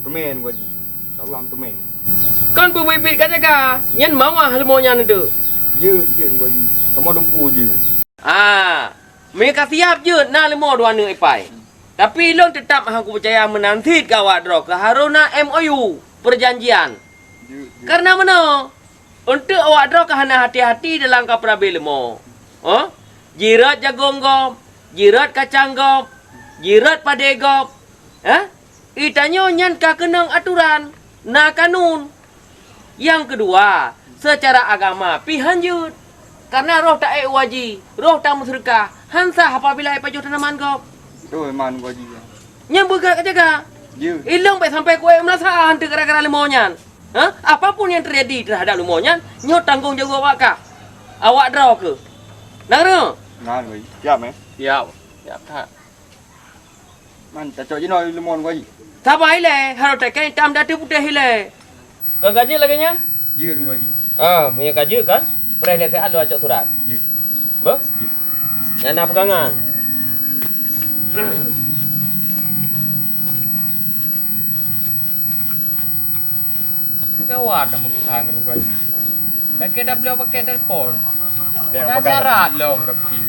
Permen gua ji. Insyaallah permen. Kan bibit kat jaga. Nyen mau halmo nyan itu. Je gua ji. Kamu dumpu je. Mereka siap je nak lemo dua ni ipai. Tapi long tetap aku percaya menanti kawat draw ke haruna MOU perjanjian. Je. Karena mana? Untuk awak draw ke hana hati-hati dalam kapra lemo. Jirat jagung gop, jirat kacang gop, jirat pade gop. Itanya nyan ka kenang aturan, na kanun. Yang kedua, secara agama pihan jut. Karena roh tak waji, roh tak musyrikah. Hansa apabila pajuh tanaman gop. Tu man gua ji. Nyam bergerak jaga. Je. Ilang sampai kue merasa hantu gara-gara lemonyan. Apapun yang terjadi terhadap lemonyan, nyo tanggung jawab awak kah? Awak draw ke? Nang Ngan gua ji. Siap Siap. Siap tak. Man tak cok je noi lemon gua ji. Sabar ile, harus tekan hitam datu putih ile. Kau gaji lagi nyan? Je gua ji. Punya gaji kan? Pernah lihat saya ada acok surat. Je. Ber? Yang nak pegangan. Kawan dah mengusahakan dengan gua. Lagi dah beliau pakai telefon. Dia Dah pegang. syarat lohกับพี่